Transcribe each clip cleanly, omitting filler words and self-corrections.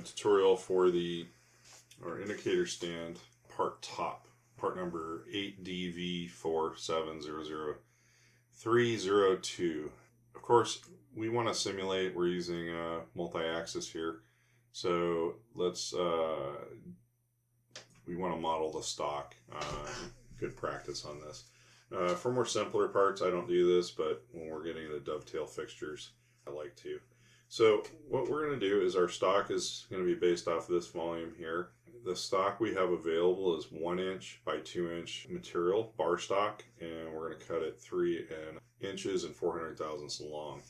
tutorial for our indicator stand part top, part number 8DV4700302. Of course, we want to simulate, we're using multi-axis here, so let's we want to model the stock. Good practice on this. For more simpler parts, I don't do this, but when we're getting into dovetail fixtures, I like to. So what we're going to do is our stock is going to be based off of this volume here. The stock we have available is 1 inch by 2 inch material, bar stock, and we're going to cut it 3 inches and 400 thousandths long.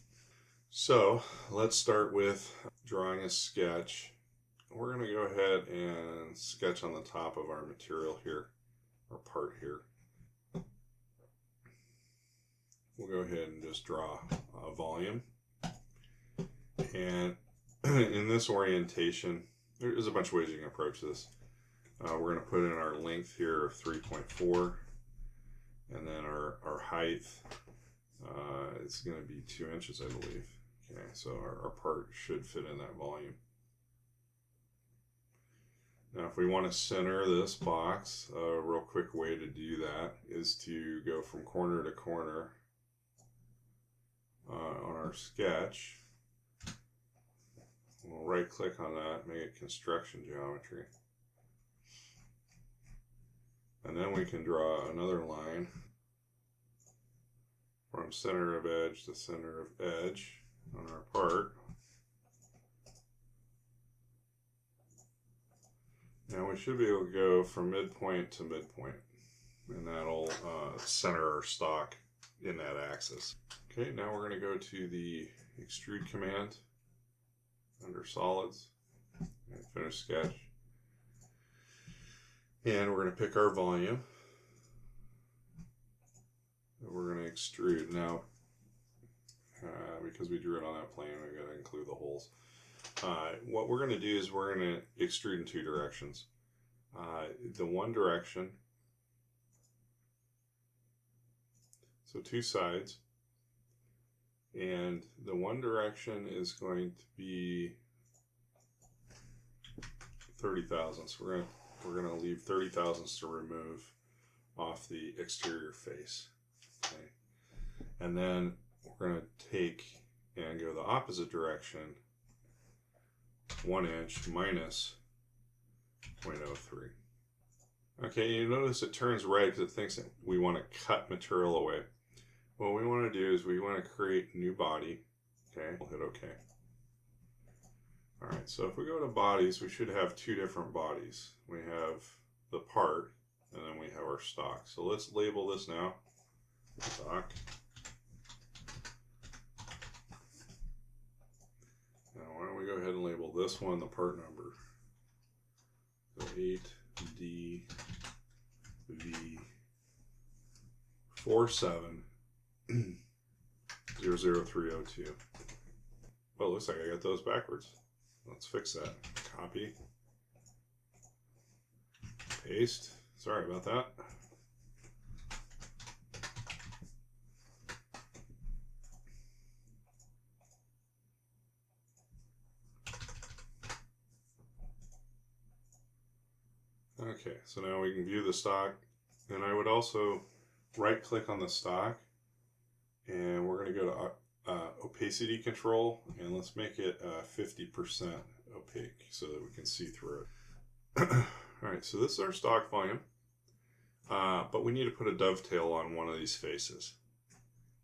So let's start with drawing a sketch. We're going to go ahead and sketch on the top of our material here, our part here. We'll go ahead and just draw a volume. And in this orientation, there's a bunch of ways you can approach this. We're going to put in our length here of 3.4, and then our height is going to be 2 inches, I believe. Okay, so our part should fit in that volume. Now, if we want to center this box, a real quick way to do that is to go from corner to corner on our sketch. We'll right click on that, make it construction geometry. And then we can draw another line from center of edge to center of edge on our part. Now we should be able to go from midpoint to midpoint, and that'll center our stock in that axis. Okay, now we're going to go to the extrude command under solids and finish sketch. And we're going to pick our volume that we're going to extrude. Now, because we drew it on that plane, we've got to include the holes. What we're going to do is we're going to extrude in 2 directions. The one direction, so 2 sides, and the one direction is going to be 30 thousandths. We're going to leave 30 thousandths to remove off the exterior face. Okay, and then we're going to take and go the opposite direction, 1 inch minus 0.03. Okay, you notice it turns red because it thinks that we want to cut material away. What we want to do is we want to create a new body. Okay, we'll hit OK. Alright, so if we go to bodies, we should have 2 different bodies. We have the part, and then we have our stock. So let's label this now, stock. Now why don't we go ahead and label this one the part number. So 8DV4700302. Well, it looks like I got those backwards. Let's fix that. Copy. Paste. Sorry about that. Okay, so now we can view the stock, and I would also right click on the stock, and we're going to go to opacity control, and let's make it 50% opaque so that we can see through it. Alright, so this is our stock volume, but we need to put a dovetail on one of these faces.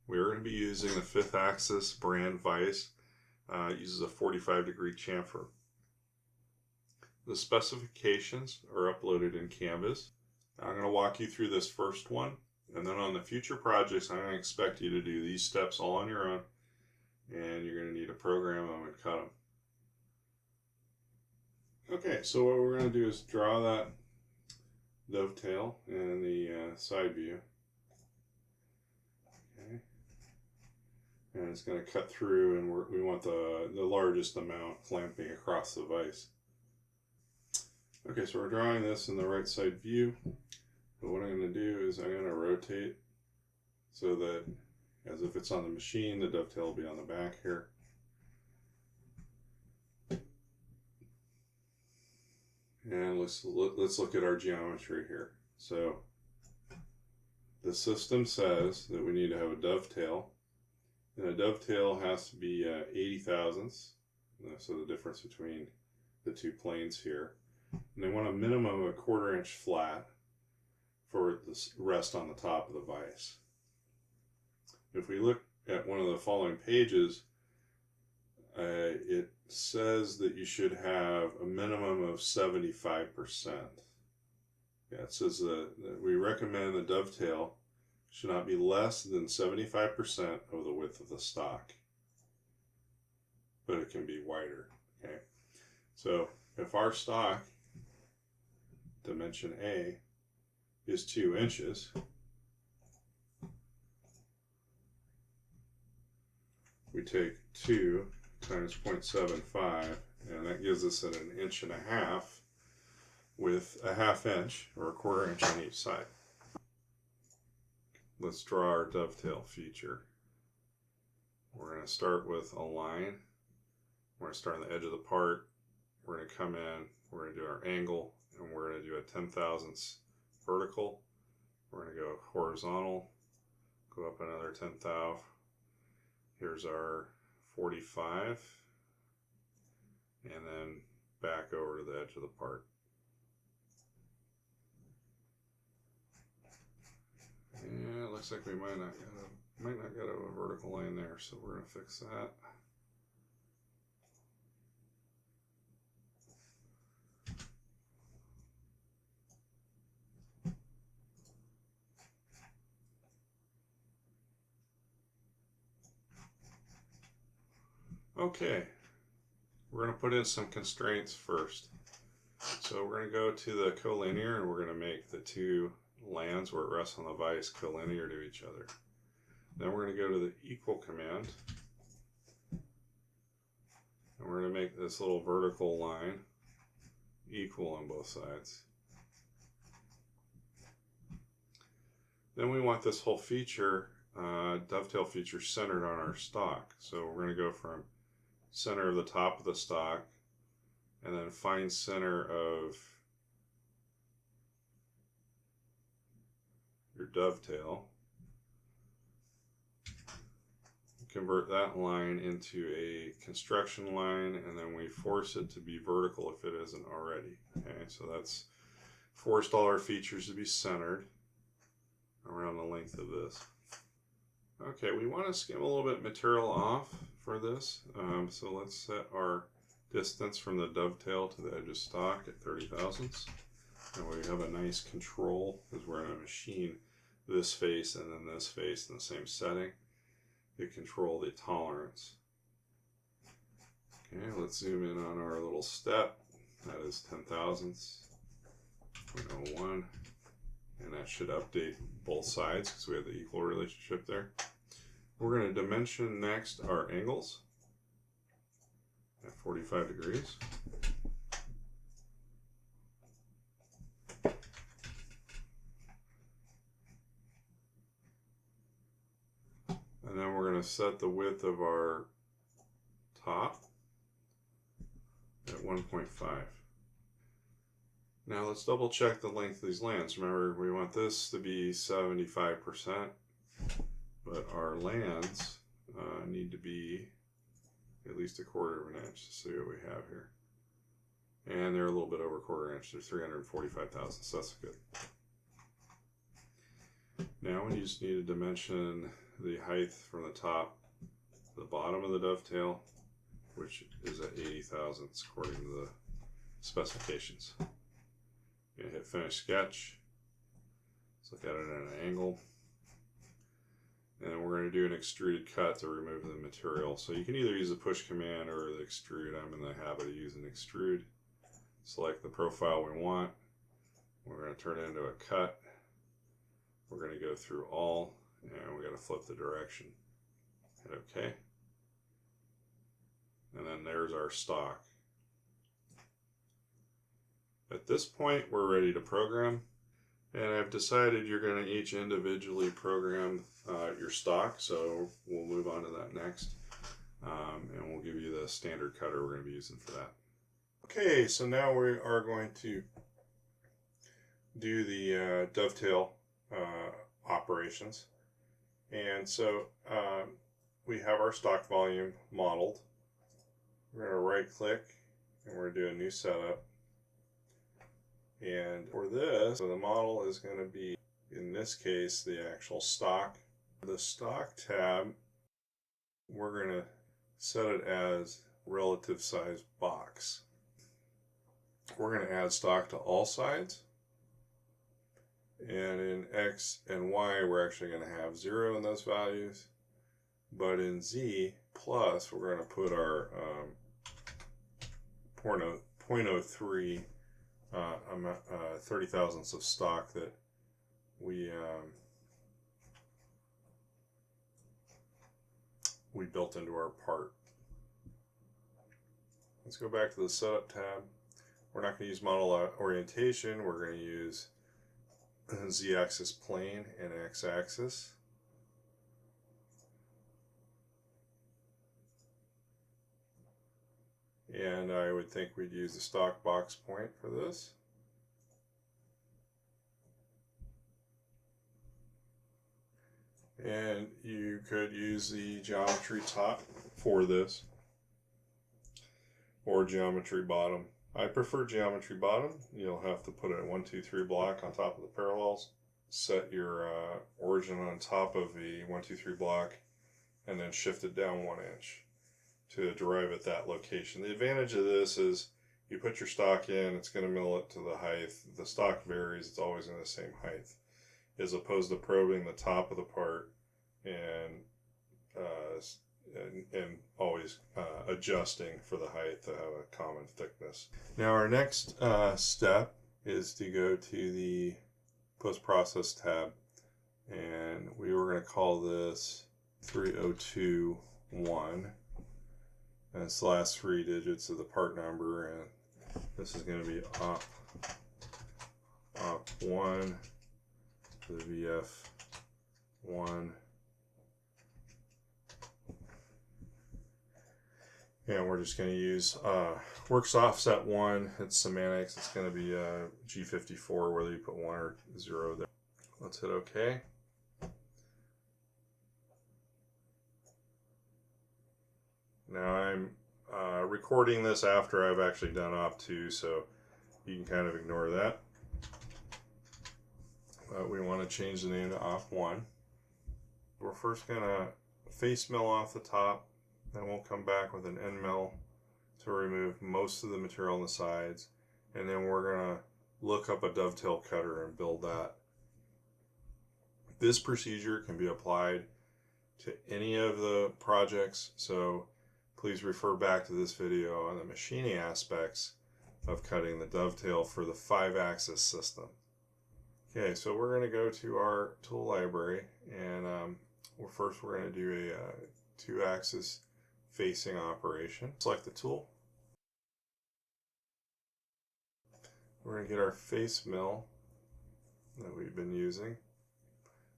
We're going to be using the 5th Axis brand vise. It uses a 45-degree chamfer. The specifications are uploaded in Canvas. I'm going to walk you through this first one, and then on the future projects I'm going to expect you to do these steps all on your own, and you're going to need to program them and cut them. Okay, so what we're going to do is draw that dovetail in the side view. Okay, and it's going to cut through, and we want the largest amount clamping across the vise. Okay, so we're drawing this in the right side view, but what I'm going to do is I'm going to rotate so that as if it's on the machine, the dovetail will be on the back here. And let's look at our geometry here. So the system says that we need to have a dovetail, and a dovetail has to be 80 thousandths, so the difference between the two planes here. And they want a minimum of a 1/4 inch flat for the rest on the top of the vise. If we look at one of the following pages, it says that you should have a minimum of 75%. Yeah, it says that we recommend the dovetail should not be less than 75% of the width of the stock, but it can be wider. Okay, so if our stock dimension A is 2 inches, we take 2 times 0.75, and that gives us an 1.5 inches with a 1/2 inch or a 1/4 inch on each side. Let's draw our dovetail feature. We're going to start with a line. We're going to start on the edge of the part. We're going to come in, we're going to do our angle, and we're going to do a 10 thousandths vertical. We're going to go horizontal, go up another 10 thou. Here's our 45, and then back over to the edge of the part. And it looks like we might not get a vertical line there, so we're going to fix that. Okay, we're going to put in some constraints first. So we're going to go to the collinear, and we're going to make the two lands where it rests on the vise collinear to each other. Then we're going to go to the equal command, and we're going to make this little vertical line equal on both sides. Then we want this whole feature, dovetail feature, centered on our stock. So we're going to go from center of the top of the stock, and then find center of your dovetail. Convert that line into a construction line, and then we force it to be vertical if it isn't already. Okay, so that's forced all our features to be centered around the length of this. Okay, we want to skim a little bit material off for this, so let's set our distance from the dovetail to the edge of stock at 30 thousandths. And we have a nice control because we're going to machine this face and then this face in the same setting to control the tolerance. Okay, let's zoom in on our little step. That is 10 thousandths, 0.01, and that should update both sides because we have the equal relationship there. We're going to dimension next our angles at 45 degrees. And then we're going to set the width of our top at 1.5. Now let's double check the length of these lands. Remember, we want this to be 75%, but our lands need to be at least 1/4 inch to see what we have here. And they're a little bit over 1/4 inch. They're 345 thousandths, so that's good. Now we just need to dimension the height from the top to the bottom of the dovetail, which is at 80 thousandths according to the specifications. I'm going to hit finish sketch. Let's look at it at an angle. And then we're going to do an extruded cut to remove the material. So you can either use the push command or the extrude. I'm in the habit of using extrude. Select the profile we want. We're going to turn it into a cut. We're going to go through all, and we're going to flip the direction. Hit OK. And then there's our stock. At this point, we're ready to program. And I've decided you're going to each individually program your stock, so we'll move on to that next. And we'll give you the standard cutter we're going to be using for that. Okay, so now we are going to do the dovetail operations. And so we have our stock volume modeled. We're going to right click and we're going to do a new setup. And for this, so the model is going to be, in this case, the actual stock. The stock tab, we're going to set it as relative size box. We're going to add stock to all sides. And in X and Y, we're actually going to have 0 in those values. But in Z plus, we're going to put our 0.03 30 thousandths of stock that we built into our part. Let's go back to the setup tab. We're not going to use model orientation. We're going to use Z-axis plane and X-axis. And I would think we'd use the stock box point for this. And you could use the geometry top for this, or geometry bottom. I prefer geometry bottom. You'll have to put a 1, 2, 3 block on top of the parallels. Set your origin on top of the 1, 2, 3 block, and then shift it down 1 inch to derive at that location. The advantage of this is you put your stock in, it's going to mill it to the height. The stock varies, it's always in the same height, as opposed to probing the top of the part and always adjusting for the height to have a common thickness. Now our next step is to go to the post-process tab, and we were going to call this 3021. And it's the last 3 digits of the part number, and this is going to be op 1 to the VF1. And we're just going to use works offset 1. It's semantics. It's going to be G54, whether you put 1 or 0 there. Let's hit OK. Now I'm recording this after I've actually done op 2, so you can kind of ignore that. But we want to change the name to op 1. We're first going to face mill off the top. Then we'll come back with an end mill to remove most of the material on the sides. And then we're going to look up a dovetail cutter and build that. This procedure can be applied to any of the projects, so please refer back to this video on the machining aspects of cutting the dovetail for the 5-axis system. Okay, so we're going to go to our tool library, and first we're going to do a 2-axis facing operation. Select the tool. We're going to get our face mill that we've been using.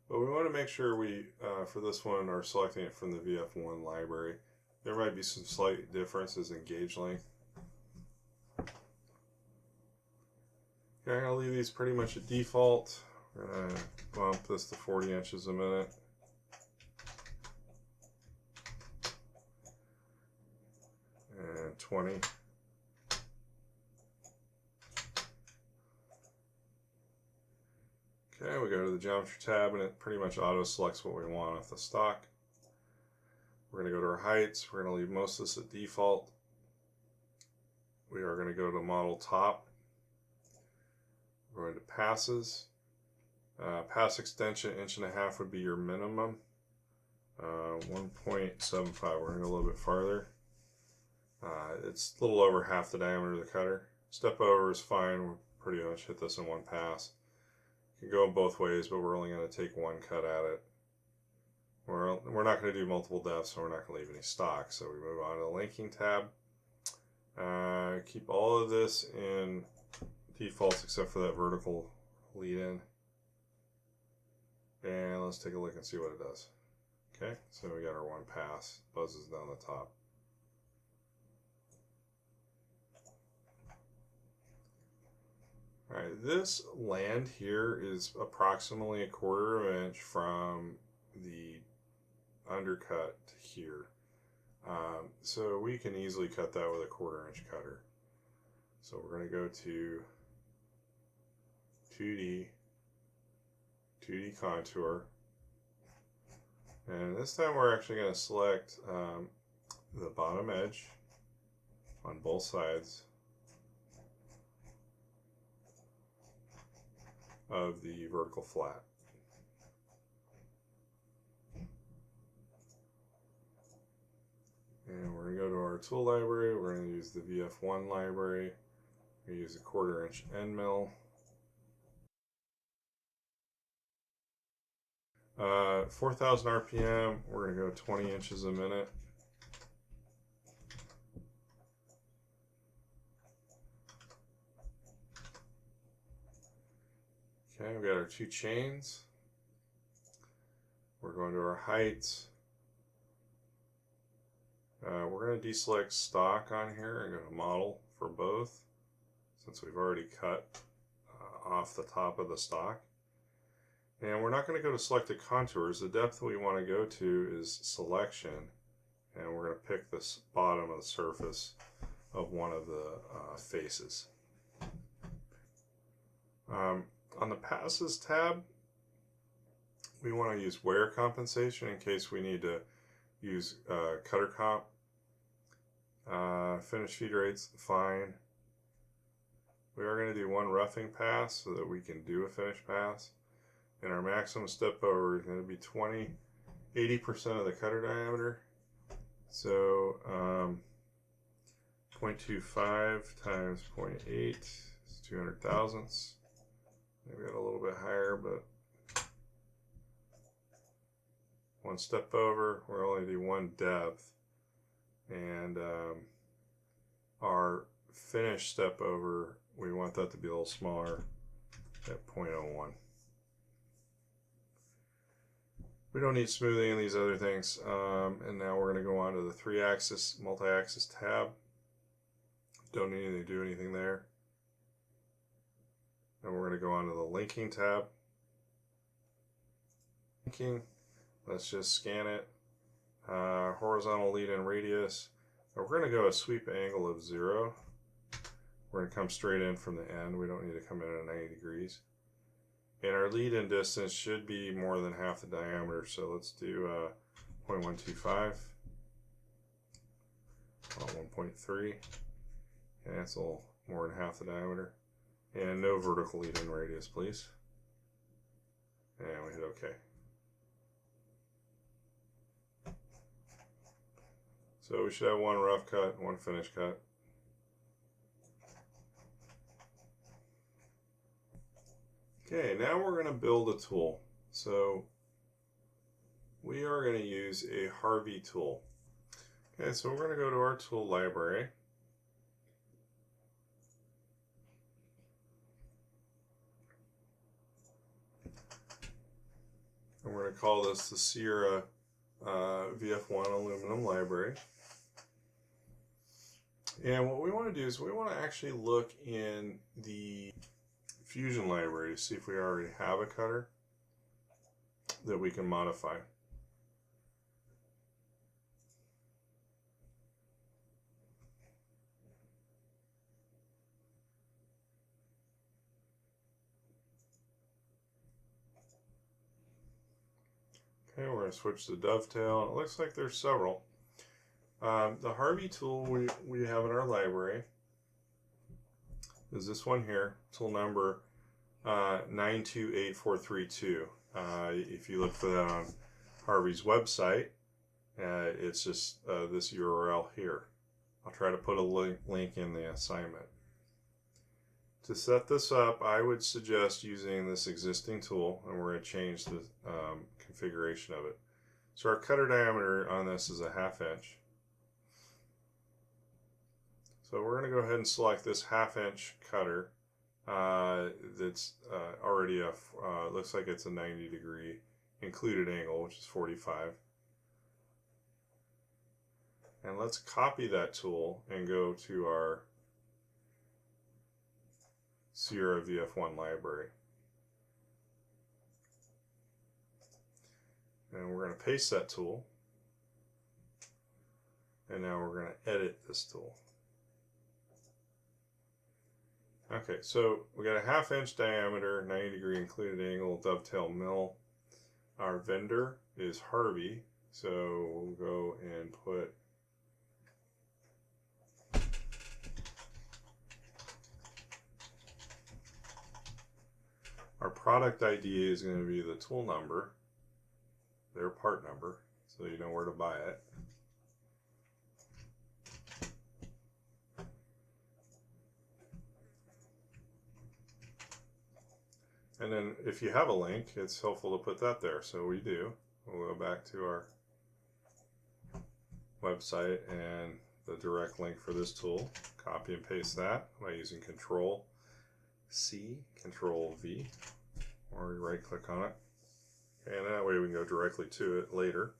But we want to make sure we, for this one, are selecting it from the VF1 library. There might be some slight differences in gauge length. Okay, I'm going to leave these pretty much at default. We're going to bump this to 40 inches a minute. And 20. Okay, we go to the geometry tab and it pretty much auto selects what we want off the stock. We're going to go to our heights. We're going to leave most of this at default. We are going to go to model top. We're going to passes. Pass extension 1.5 inches would be your minimum. 1.75. We're going to go a little bit farther. It's a little over half the diameter of the cutter. Step over is fine. We'll pretty much hit this in one pass. You can go both ways, but we're only going to take one cut at it. We're not going to do multiple depths, so we're not going to leave any stock. So we move on to the linking tab. Keep all of this in defaults except for that vertical lead in. And let's take a look and see what it does. Okay, so we got our one pass, buzzes down the top. Alright, this land here is approximately 1/4 of an inch from the undercut here. So we can easily cut that with a 1/4 inch cutter. So we're going to go to 2D contour. And this time we're actually going to select the bottom edge on both sides of the vertical flat. And we're going to go to our tool library. We're going to use the VF1 library. We're going to use a 1/4 inch end mill. 4,000 RPM. We're going to go 20 inches a minute. Okay, we've got our 2 chains. We're going to our heights. We're going to deselect stock on here and go to model for both, since we've already cut off the top of the stock. And we're not going to go to selected contours. The depth we want to go to is selection, and we're going to pick this bottom of the surface of one of the faces. On the passes tab, we want to use wear compensation in case we need to use cutter comp. Finish feed rates, fine. We are going to do 1 roughing pass so that we can do a finish pass. And our maximum step over is going to be 80% of the cutter diameter. So 0.25 times 0.8 is 200 thousandths. Maybe got a little bit higher, but 1 step over, we're only do 1 depth. And our finish step over, we want that to be a little smaller at 0.01. We don't need smoothing and these other things. And now we're going to go on to the 3-axis multi-axis tab. Don't need to do anything there. And we're going to go on to the linking tab. Linking, let's just scan it. Horizontal lead in radius. And we're going to go a sweep angle of 0. We're going to come straight in from the end. We don't need to come in at 90 degrees. And our lead in distance should be more than half the diameter, so let's do 0.125, 1.3, and that's a little more than half the diameter. And no vertical lead in radius, please. And we hit OK. So we should have 1 rough cut and 1 finish cut. Okay, now we're going to build a tool. So we are going to use a Harvey tool. Okay, so we're going to go to our tool library. And we're going to call this the Sierra VF1 aluminum library. And what we want to do is we want to actually look in the Fusion library to see if we already have a cutter that we can modify. Okay, we're going to switch to dovetail. It looks like there's several. The Harvey tool we have in our library is this one here, tool number 928432. If you look for that on Harvey's website, it's just this URL here. I'll try to put a link in the assignment. To set this up, I would suggest using this existing tool, and we're going to change the configuration of it. So our cutter diameter on this is a 1/2 inch. So we're going to go ahead and select this 1/2 inch cutter that's already looks like it's a 90 degree included angle, which is 45. And let's copy that tool and go to our Sierra VF1 library. And we're going to paste that tool. And now we're going to edit this tool. Okay, so we got a 1/2 inch diameter, 90-degree included angle dovetail mill. Our vendor is Harvey, so we'll go and put our product ID is going to be the tool number, their part number, so you know where to buy it. And then if you have a link, it's helpful to put that there. So we do. We'll go back to our website and the direct link for this tool. Copy and paste that by using Control-C, Control-V, or right click on it. And that way we can go directly to it later.